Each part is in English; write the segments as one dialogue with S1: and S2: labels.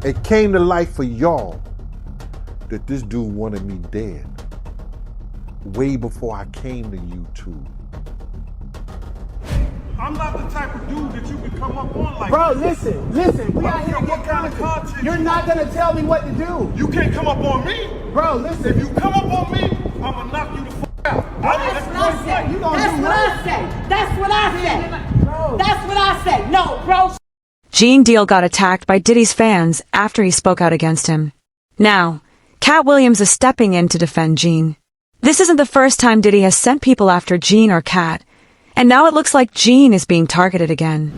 S1: It came to light for y'all that this dude wanted me dead way before I came to YouTube.
S2: I'm not the type of dude that you can come up on like
S3: Bro,
S2: this.
S3: listen, we out here to
S2: What
S3: get
S2: kind of
S3: content.
S2: content
S3: You're
S2: you
S3: not
S2: want?
S3: gonna tell me what to do.
S2: You can't come up on me.
S3: Bro, listen.
S2: If you come up on me, I'm gonna knock you the fuck out.
S4: That's what I say.
S3: You gonna
S4: That's
S3: do
S4: what I say. That's what I say.
S3: Bro.
S4: That's what I say. No, bro.
S5: Gene Deal got attacked by Diddy's fans after he spoke out against him. Now, Katt Williams is stepping in to defend Gene. This isn't the first time Diddy has sent people after Gene or Katt, and now it looks like Gene is being targeted again.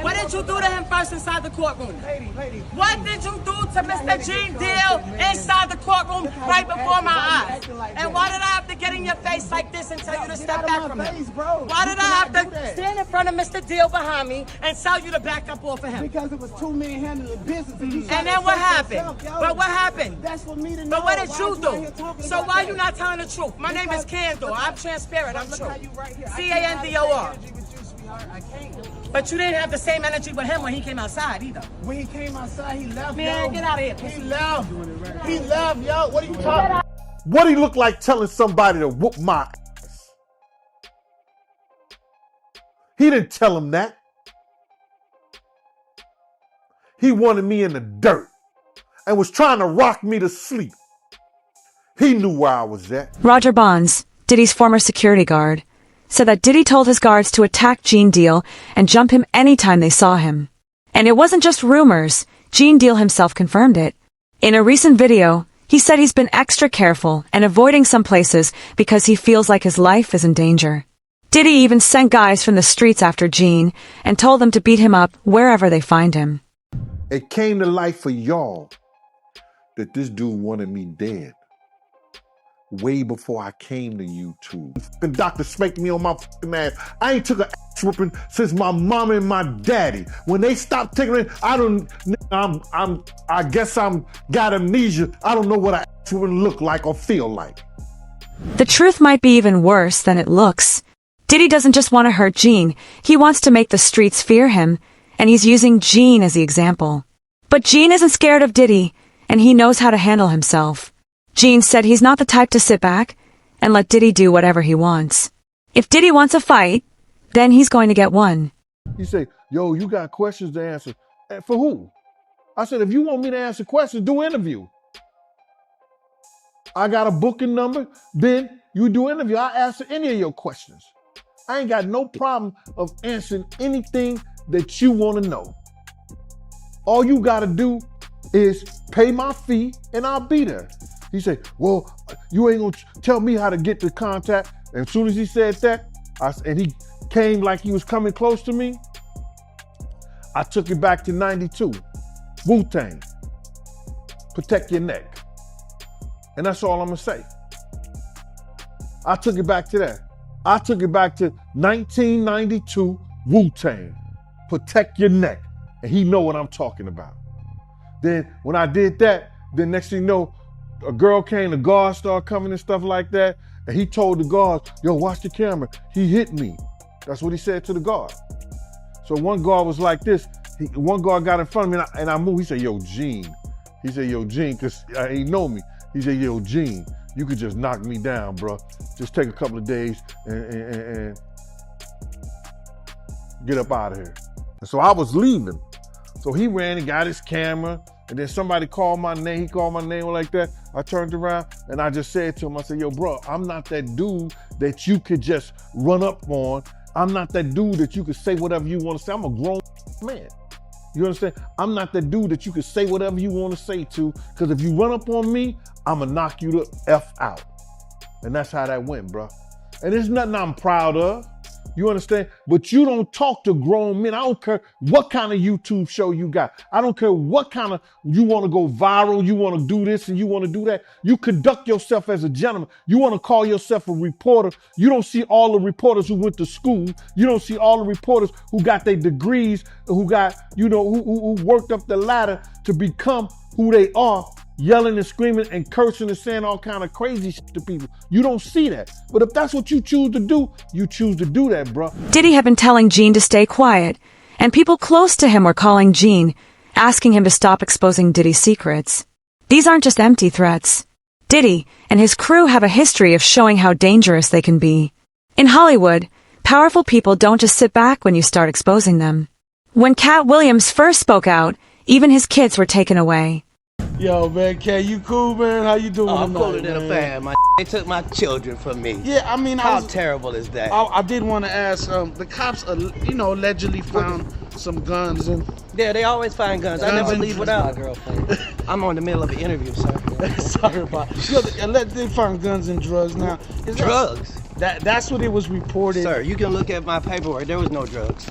S4: What did you do to him first inside the courtroom?
S3: Lady.
S4: What did you do to Mr. Gene Deal inside the courtroom right before my eyes? And why did I have to get in your face like this and tell you to step back from him? Why did I have to stand in front of Mr. Deal behind me and tell you to back up off of him?
S3: Because it was two men handling business.
S4: And then what happened? But what happened?
S3: That's for me to know.
S4: But what did you do? So why you not telling the truth? My name is Candor. I'm transparent. I'm true. Candor. But you didn't have the same energy with him when he came outside either.
S3: When he came outside, he left.
S4: Man,
S3: yo.
S4: get out of here.
S3: He left. He left, yo. What are you talking about?
S1: What he look like telling somebody to whoop my ass? He didn't tell him that. He wanted me in the dirt and was trying to rock me to sleep. He knew where I was at.
S5: Roger Bonds, Diddy's former security guard, said that Diddy told his guards to attack Gene Deal and jump him anytime they saw him. And it wasn't just rumors, Gene Deal himself confirmed it. In a recent video, he said he's been extra careful and avoiding some places because he feels like his life is in danger. Diddy even sent guys from the streets after Gene and told them to beat him up wherever they find him.
S1: It came to light for y'all that this dude wanted me dead way before I came to YouTube. And Dr. spanked me on my fucking ass. I ain't took an ass whooping since my mama and my daddy. When they stopped taking it, I guess I'm got amnesia. I don't know what an ass whooping look like or feel like.
S5: The truth might be even worse than it looks. Diddy doesn't just want to hurt Gene, he wants to make the streets fear him, and he's using Gene as the example. But Gene isn't scared of Diddy, and he knows how to handle himself. Gene said he's not the type to sit back and let Diddy do whatever he wants. If Diddy wants a fight, then he's going to get one.
S1: He say, yo, you got questions to answer. For who? I said, if you want me to answer questions, do interview. I got a booking number, then you do interview. I answer any of your questions. I ain't got no problem of answering anything that you want to know. All you got to do is pay my fee and I'll be there. He said, well, you ain't gonna tell me how to get the contact. And as soon as he said that, and he came like he was coming close to me, I took it back to 92. Wu-Tang. Protect your neck. And that's all I'm gonna say. I took it back to that. I took it back to 1992 Wu-Tang. Protect your neck. And he know what I'm talking about. Then when I did that, then next thing you know, a girl came, the guards started coming and stuff like that. And he told the guards, yo, watch the camera. He hit me. That's what he said to the guard. So one guard was like this. One guard got in front of me and I moved. He said, yo, Gene. He said, yo, Gene, because he know me. He said, yo, Gene, you could just knock me down, bro. Just take a couple of days and get up out of here. And so I was leaving. So he ran and got his camera. And then somebody called my name. He called my name like that. I turned around and I just said to him, I said, yo, bro, I'm not that dude that you could just run up on. I'm not that dude that you could say whatever you want to say. I'm a grown man. You understand? I'm not that dude that you could say whatever you want to say to, because if you run up on me, I'm going to knock you the F out. And that's how that went, bro. And there's nothing I'm proud of. You understand? But you don't talk to grown men. I don't care what kind of YouTube show you got. I don't care what kind of, you want to go viral, you want to do this and you want to do that. You conduct yourself as a gentleman. You want to call yourself a reporter. You don't see all the reporters who went to school. You don't see all the reporters who got their degrees, who got, who worked up the ladder to become who they are, yelling and screaming and cursing and saying all kind of crazy shit to people. You don't see that. But if that's what you choose to do, you choose to do that, bro.
S5: Diddy had been telling Gene to stay quiet, and people close to him were calling Gene asking him to stop exposing Diddy's secrets. These aren't just empty threats. Diddy and his crew have a history of showing how dangerous they can be. In Hollywood, powerful people don't just sit back when you start exposing them. When Katt Williams first spoke out, even his kids were taken away.
S3: Yo, man, Katt, you cool, man? How you doing
S6: I'm
S3: tonight,
S6: cooler than a
S3: man?
S6: fan. They took my children from me.
S3: Yeah, I mean,
S6: How terrible is that?
S3: I did want to ask. The cops, allegedly found some guns and.
S6: Yeah, they always find guns. I never
S3: and
S6: leave without my girlfriend. I'm on the middle of an interview, sir.
S3: Sorry about. Yo, they found guns and drugs. Now, is
S6: Drugs?
S3: That's what it was reported.
S6: Sir, you can look at my paperwork. There was no drugs.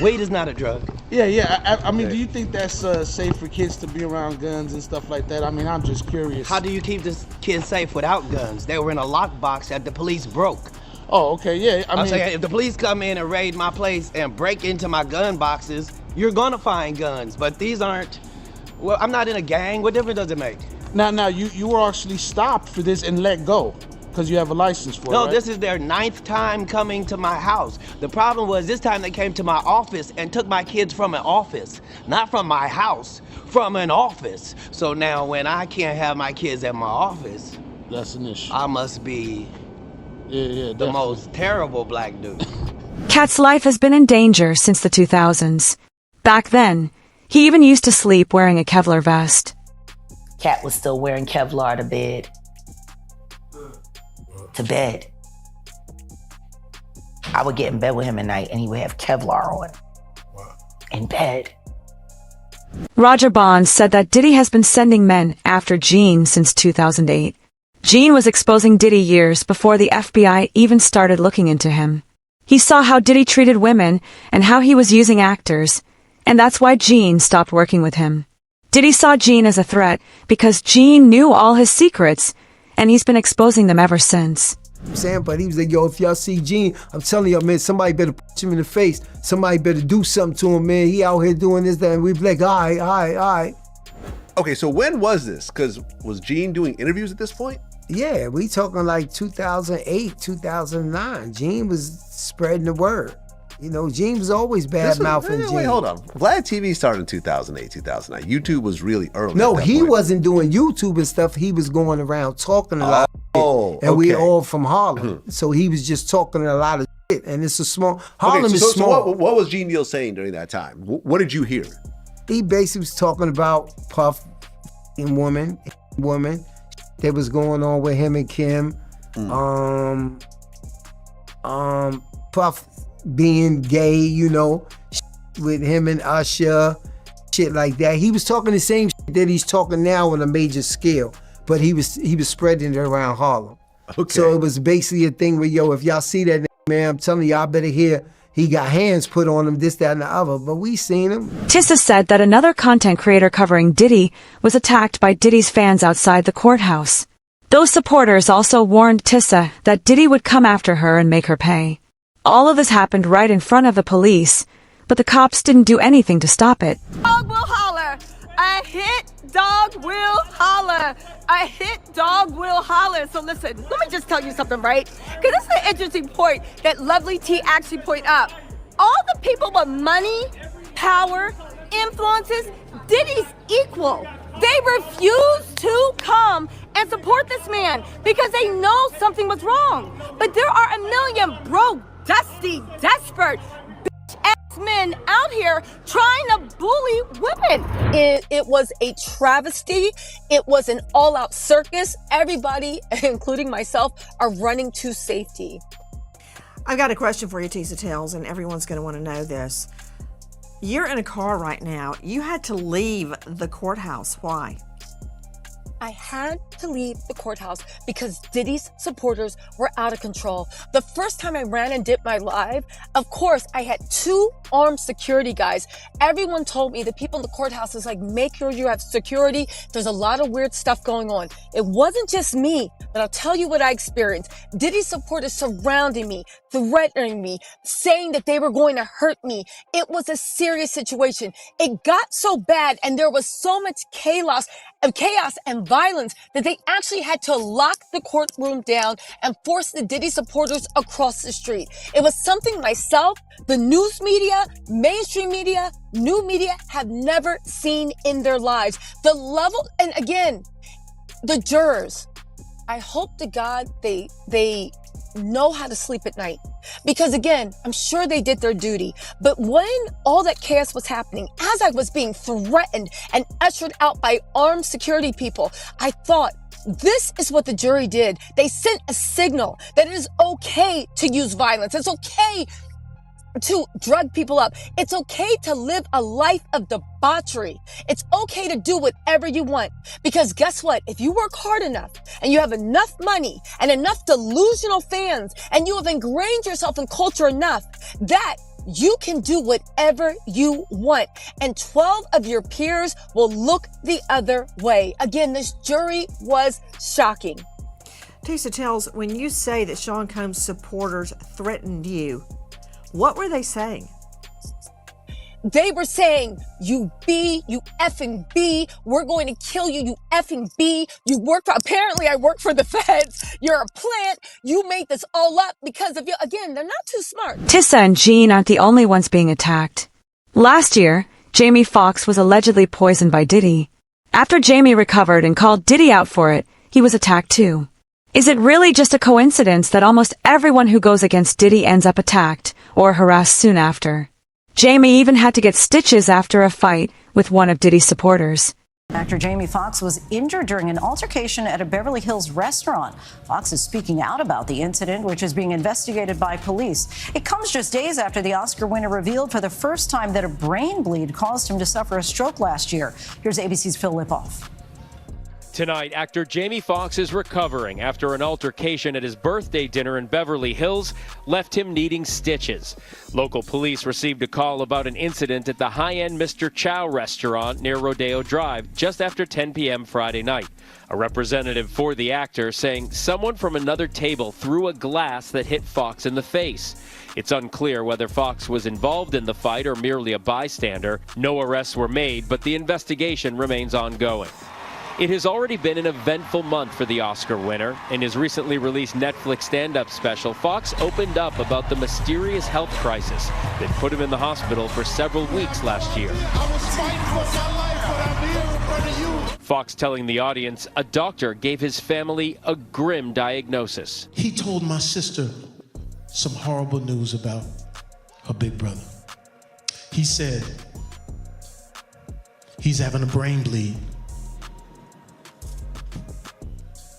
S6: Weed is not a drug.
S3: Yeah. I mean, do you think that's safe for kids to be around guns and stuff like that? I mean, I'm just curious.
S6: How do you keep this kid safe without guns? They were in a lockbox that the police broke.
S3: Oh, okay, yeah. I
S6: I'm
S3: mean,
S6: saying, if the police come in and raid my place and break into my gun boxes, you're gonna find guns. But these aren't. Well, I'm not in a gang. What difference does it make?
S3: now, you were actually stopped for this and let go because you have a license for it.
S6: No,
S3: right?
S6: this is their 9th time coming to my house. The problem was this time they came to my office and took my kids from an office. Not from my house, from an office. So now when I can't have my kids at my office,
S3: That's an issue.
S6: I must be
S3: Yeah,
S6: the most terrible black dude.
S5: Katt's life has been in danger since the 2000s. Back then, he even used to sleep wearing a Kevlar vest.
S7: Katt was still wearing Kevlar to bed. To bed. I would get in bed with him at night and he would have Kevlar on. In bed.
S5: Roger Bond said that Diddy has been sending men after Gene since 2008. Gene was exposing Diddy years before the FBI even started looking into him. He saw how Diddy treated women and how he was using actors, and that's why Gene stopped working with him. Diddy saw Gene as a threat because Gene knew all his secrets, and he's been exposing them ever since.
S8: I'm saying, but he was like, yo, if y'all see Gene, I'm telling y'all, man, somebody better punch him in the face. Somebody better do something to him, man. He out here doing this, that, and we be like, all right.
S9: Okay, so when was this? Because was Gene doing interviews at this point?
S8: Yeah, we talking like 2008, 2009. Gene was spreading the word. You know, Gene was always bad-mouthing Gene.
S9: Wait, hold on. Vlad TV started in 2008, 2009. YouTube was really early.
S8: No,
S9: at that
S8: he
S9: point.
S8: wasn't doing YouTube and stuff. He was going around talking a lot of shit. And we
S9: okay.
S8: all from Harlem. So he was just talking a lot of shit. And it's a small, Harlem
S9: Okay,
S8: is
S9: so
S8: small.
S9: what was Gene Deal saying during that time? What did you hear?
S8: He basically was talking about Puff and woman that was going on with him and Kim. Puff being gay, you know, with him and Usher, shit like that. He was talking the same shit that he's talking now on a major scale, but he was spreading it around Harlem.
S9: Okay.
S8: So it was basically a thing where, yo, if y'all see that, man, I'm telling y'all better hear he got hands put on him, this, that, and the other, but we seen him.
S5: Tissa said that another content creator covering Diddy was attacked by Diddy's fans outside the courthouse. Those supporters also warned Tissa that Diddy would come after her and make her pay. All of this happened right in front of the police, but the cops didn't do anything to stop it.
S4: Dog will holler. A hit dog will holler. A hit dog will holler. So listen, let me just tell you something, right? Because this is an interesting point that Lovely T actually point out. All the people with money, power, influences, Diddy's equal. They refuse to come and support this man because they know something was wrong. But there are a million broke, dusty, desperate, bitch-ass men out here trying to bully women. It was a travesty. It was an all-out circus. Everybody, including myself, are running to safety.
S10: I've got a question for you, Tisa Tells, and everyone's going to want to know this. You're in a car right now. You had to leave the courthouse. Why?
S4: I had to leave the courthouse because Diddy's supporters were out of control. The first time I ran and did my live, of course, I had 2 armed security guys. Everyone told me, the people in the courthouse is like, make sure you have security. There's a lot of weird stuff going on. It wasn't just me, but I'll tell you what I experienced. Diddy's supporters surrounding me, threatening me, saying that they were going to hurt me. It was a serious situation. It got so bad and there was so much chaos and violence that they actually had to lock the courtroom down and force the Diddy supporters across the street. It was something myself, the news media, mainstream media, new media have never seen in their lives. The level, and again, the jurors, I hope to God they know how to sleep at night. Because again, I'm sure they did their duty. But when all that chaos was happening, as I was being threatened and ushered out by armed security people, I thought, this is what the jury did. They sent a signal that it is okay to use violence. It's okay to drug people up. It's okay to live a life of debauchery. It's okay to do whatever you want. Because guess what? If you work hard enough and you have enough money and enough delusional fans and you have ingrained yourself in culture enough that you can do whatever you want. And 12 of your peers will look the other way. Again, this jury was shocking.
S10: Tisa tells, when you say that Sean Combs supporters threatened you, what were they saying?
S4: They were saying, you effing B, we're going to kill you, you effing B. Apparently I work for the feds. You're a plant. You made this all up because of you. Again, they're not too smart.
S5: Tissa and Jean aren't the only ones being attacked. Last year, Jamie Foxx was allegedly poisoned by Diddy. After Jamie recovered and called Diddy out for it, he was attacked too. Is it really just a coincidence that almost everyone who goes against Diddy ends up attacked or harassed soon after? Jamie even had to get stitches after a fight with one of Diddy's supporters.
S11: Actor Jamie Foxx was injured during an altercation at a Beverly Hills restaurant. Foxx is speaking out about the incident, which is being investigated by police. It comes just days after the Oscar winner revealed for the first time that a brain bleed caused him to suffer a stroke last year. Here's ABC's Phil Lipoff.
S12: Tonight, actor Jamie Foxx is recovering after an altercation at his birthday dinner in Beverly Hills left him needing stitches. Local police received a call about an incident at the high-end Mr. Chow restaurant near Rodeo Drive just after 10 p.m. Friday night. A representative for the actor saying someone from another table threw a glass that hit Foxx in the face. It's unclear whether Foxx was involved in the fight or merely a bystander. No arrests were made, but the investigation remains ongoing. It has already been an eventful month for the Oscar winner. In his recently released Netflix stand-up special, Foxx opened up about the mysterious health crisis that put him in the hospital for several weeks last year.
S2: I was fighting for my life, but I'm here in front of you.
S12: Foxx telling the audience a doctor gave his family a grim diagnosis.
S2: He told my sister some horrible news about her big brother. He said he's having a brain bleed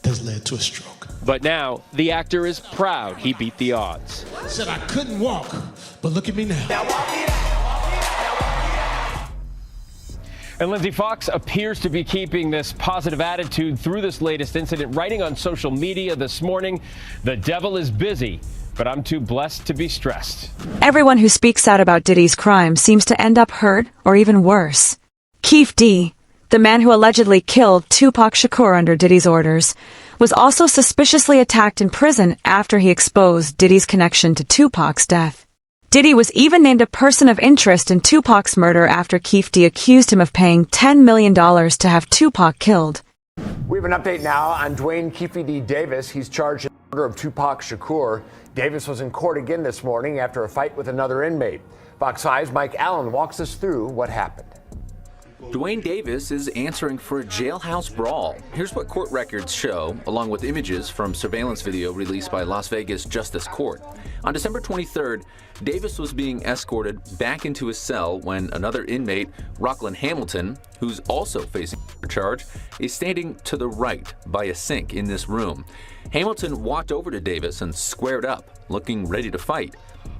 S2: that's led to a stroke.
S12: But now, the actor is proud he beat the odds.
S2: Said I couldn't walk, but look at me now.
S12: And Lindsay, Foxx appears to be keeping this positive attitude through this latest incident, writing on social media this morning, "The devil is busy, but I'm too blessed to be stressed."
S5: Everyone who speaks out about Diddy's crime seems to end up hurt or even worse. Keith D., the man who allegedly killed Tupac Shakur under Diddy's orders, was also suspiciously attacked in prison after he exposed Diddy's connection to Tupac's death. Diddy was even named a person of interest in Tupac's murder after Keith D. accused him of paying $10 million to have Tupac killed.
S13: We have an update now on Dwayne Keefe D. Davis. He's charged in the murder of Tupac Shakur. Davis was in court again this morning after a fight with another inmate. Fox 5's Mike Allen walks us through what happened.
S14: Dwayne Davis is answering for a jailhouse brawl. Here's what court records show, along with images from surveillance video released by Las Vegas Justice Court. On December 23rd, Davis was being escorted back into his cell when another inmate, Rockland Hamilton, who's also facing a charge, is standing to the right by a sink in this room. Hamilton walked over to Davis and squared up, looking ready to fight.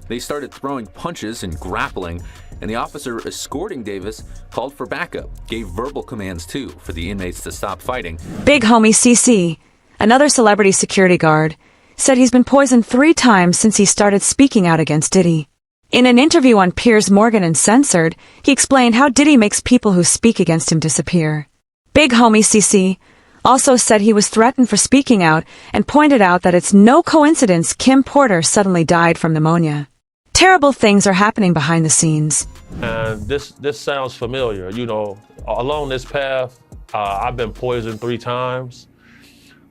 S14: They started throwing punches and grappling, and the officer escorting Davis called for backup, gave verbal commands too for the inmates to stop fighting.
S5: Big homie CC, another celebrity security guard, said he's been poisoned 3 times since he started speaking out against Diddy. In an interview on Piers Morgan and Censored, he explained how Diddy makes people who speak against him disappear. Big homie CC also said he was threatened for speaking out and pointed out that it's no coincidence Kim Porter suddenly died from pneumonia. Terrible things are happening behind the scenes.
S15: And this sounds familiar. You know, along this path, I've been poisoned 3 times.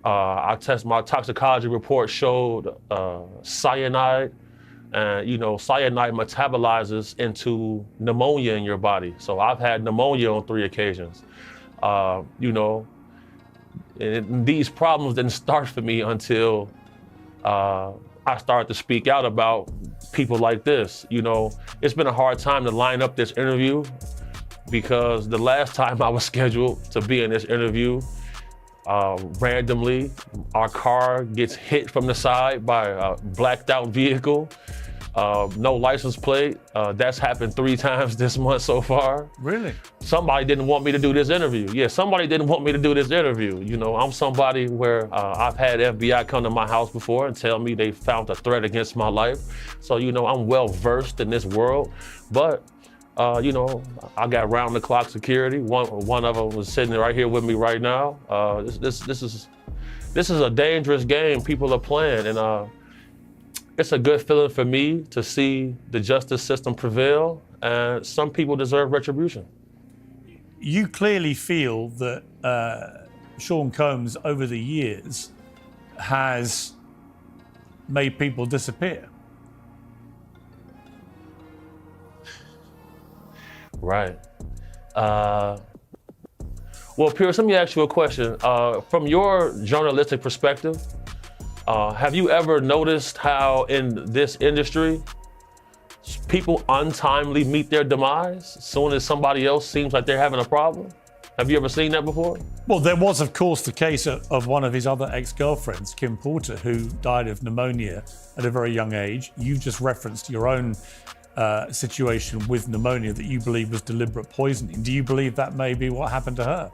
S15: My toxicology report showed cyanide, and cyanide metabolizes into pneumonia in your body. So I've had pneumonia on 3 occasions. And these problems didn't start for me until I started to speak out about people like this. It's been a hard time to line up this interview because the last time I was scheduled to be in this interview, randomly, our car gets hit from the side by a blacked out vehicle. No license plate. That's happened 3 times this month so far.
S1: Really?
S15: Somebody didn't want me to do this interview. Yeah, somebody didn't want me to do this interview. I'm somebody where I've had FBI come to my house before and tell me they found a threat against my life. So, I'm well versed in this world. But, I got round the clock security. One of them was sitting right here with me right now. This is a dangerous game people are playing, and it's a good feeling for me to see the justice system prevail, and some people deserve retribution.
S16: You clearly feel that Sean Combs, over the years, has made people disappear.
S15: Right. Well, Pierce, let me ask you a question. From your journalistic perspective, have you ever noticed how in this industry, people untimely meet their demise as soon as somebody else seems like they're having a problem? Have you ever seen that before?
S16: Well, there was, of course, the case of one of his other ex-girlfriends, Kim Porter, who died of pneumonia at a very young age. You just referenced your own situation with pneumonia that you believe was deliberate poisoning. Do you believe that may be what happened to her?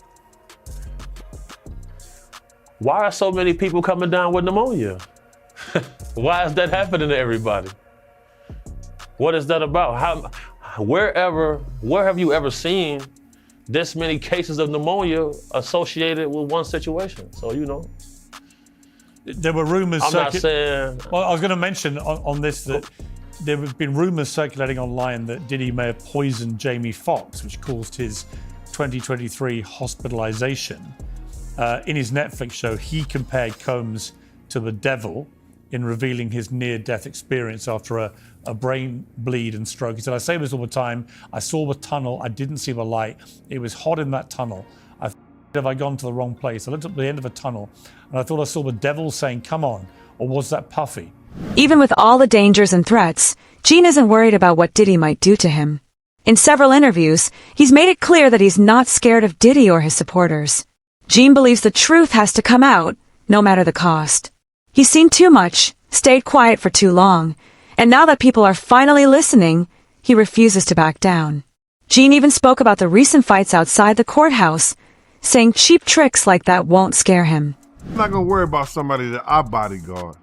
S15: Why are so many people coming down with pneumonia? Why is that happening to everybody? What is that about? Where have you ever seen this many cases of pneumonia associated with one situation? So,
S16: There were rumors.
S15: I'm not saying.
S16: Well, I was going to mention on this that there have been rumors circulating online that Diddy may have poisoned Jamie Foxx, which caused his 2023 hospitalization. In his Netflix show, he compared Combs to the devil in revealing his near-death experience after a brain bleed and stroke. He said, I say this all the time, I saw the tunnel, I didn't see the light. It was hot in that tunnel. Have I gone to the wrong place? I looked up the end of a tunnel and I thought I saw the devil saying, come on, or was that Puffy?
S5: Even with all the dangers and threats, Gene isn't worried about what Diddy might do to him. In several interviews, he's made it clear that he's not scared of Diddy or his supporters. Gene believes the truth has to come out, no matter the cost. He's seen too much, stayed quiet for too long, and now that people are finally listening, he refuses to back down. Gene even spoke about the recent fights outside the courthouse, saying cheap tricks like that won't scare him.
S17: I'm not gonna worry about somebody that I bodyguard.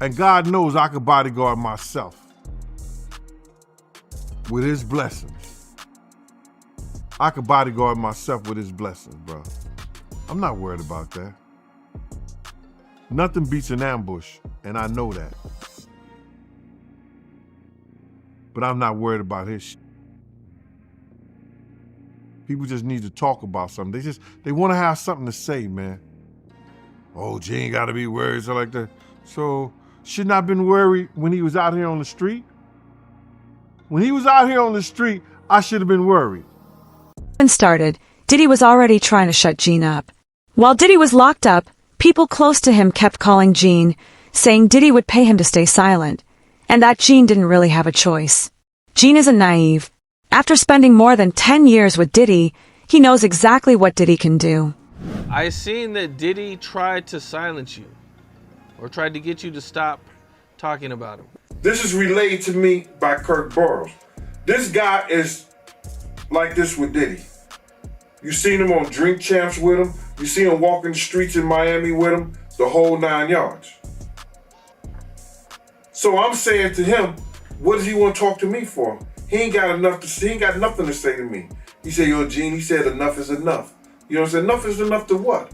S17: And God knows I could bodyguard myself with his blessings. I could bodyguard myself with his blessings, bro. I'm not worried about that. Nothing beats an ambush, and I know that. But I'm not worried about his shit. People just need to talk about something. They want to have something to say, man. Oh, Gene gotta be worried, so like that. So, shouldn't I have been worried when he was out here on the street? When he was out here on the street, I should have been worried.
S5: When started, Diddy was already trying to shut Gene up. While Diddy was locked up, people close to him kept calling Gene, saying Diddy would pay him to stay silent, and that Gene didn't really have a choice. Gene isn't naive. After spending more than 10 years with Diddy, he knows exactly what Diddy can do.
S18: I seen that Diddy tried to silence you, or tried to get you to stop talking about him.
S17: This is relayed to me by Kirk Burrows. This guy is like this with Diddy. You seen him on Drink Champs with him. You see him walking the streets in Miami with him, the whole 9 yards. So I'm saying to him, what does he want to talk to me for? He ain't got nothing to say to me. He said, yo, Gene, he said enough is enough. You know what I'm saying? Enough is enough to what?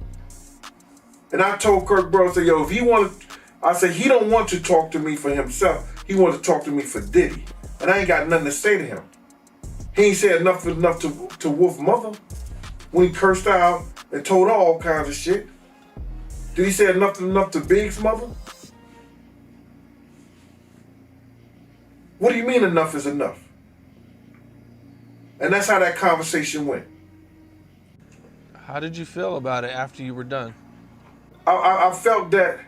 S17: And I told Kirk Burrows, yo, if he wanted, I said, he don't want to talk to me for himself. He wanted to talk to me for Diddy. And I ain't got nothing to say to him. He ain't said enough is enough to Wolf Mother. when he cursed out and told her all kinds of shit? Did he say enough to Big's mother? What do you mean enough is enough? And that's how that conversation went.
S18: How did you feel about it after you were done?
S17: I felt that,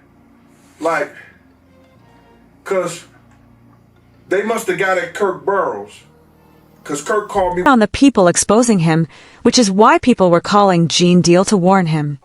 S17: like, because they must have got at Kirk Burrows. Because Kirk called me
S5: on the people exposing him, which is why people were calling Gene Deal to warn him.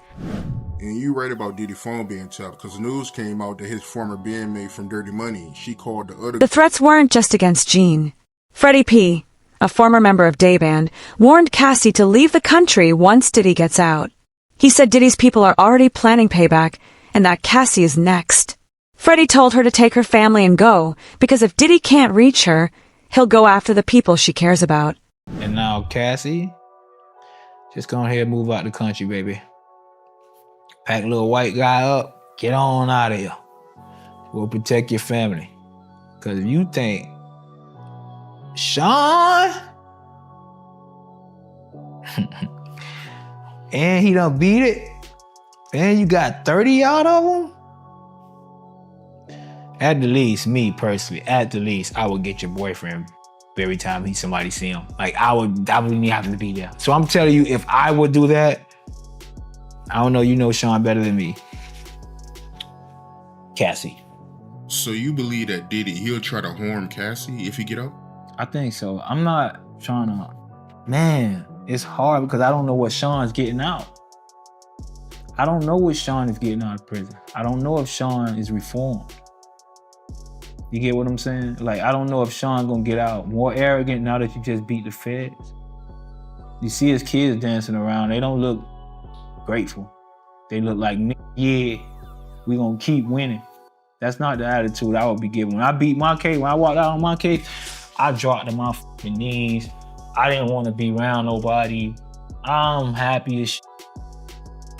S19: And you right about Diddy's phone being tapped, because news came out that his former bandmate from Dirty Money, she called the other...
S5: The threats weren't just against Gene. Freddie P., a former member of Day Band, warned Cassie to leave the country once Diddy gets out. He said Diddy's people are already planning payback, and that Cassie is next. Freddie told her to take her family and go, because if Diddy can't reach her, he'll go after the people she cares about.
S20: And now, Cassie, just go ahead and move out the country, baby. Pack little white guy up, get on out of here. We'll protect your family. Because if you think Sean and he done beat it, and you got 30 out of him, at the least, me personally, at the least, I would get your boyfriend every time somebody see him. Like, I wouldn't have to be there. So I'm telling you, if I would do that, I don't know, you know Sean better than me. Cassie.
S19: So you believe that Diddy, he'll try to harm Cassie if he get out?
S20: I think so. I'm not trying to... Man, it's hard because I don't know what Sean's getting out. I don't know what Sean is getting out of prison. I don't know if Sean is reformed. You get what I'm saying? Like, I don't know if Sean gonna get out more arrogant now that you just beat the feds. You see his kids dancing around, they don't look grateful. They look like, yeah, we gonna keep winning. That's not the attitude I would be giving. When I beat my case, when I walked out on my case, I dropped to my fucking knees. I didn't want to be around nobody. I'm happy as shit.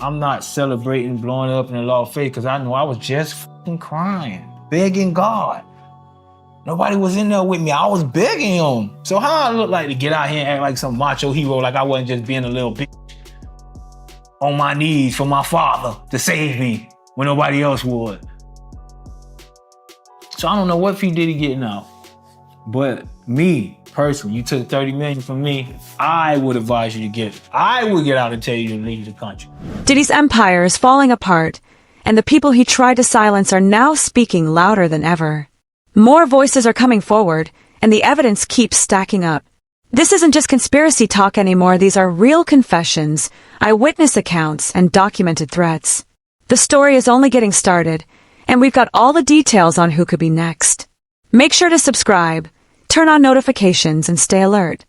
S20: I'm not celebrating blowing up in the law face because I know I was just fucking crying, begging God. Nobody was in there with me. I was begging him. So how I look like to get out here and act like some macho hero, like I wasn't just being a little bitch on my knees for my father to save me when nobody else would. So I don't know what P. Diddy getting out. But me, personally, you took 30 million from me, I would advise you to get it. I would get out and tell you to leave the country.
S5: Diddy's empire is falling apart, and the people he tried to silence are now speaking louder than ever. More voices are coming forward, and the evidence keeps stacking up. This isn't just conspiracy talk anymore. These are real confessions, eyewitness accounts, and documented threats. The story is only getting started, and we've got all the details on who could be next. Make sure to subscribe, turn on notifications, and stay alert.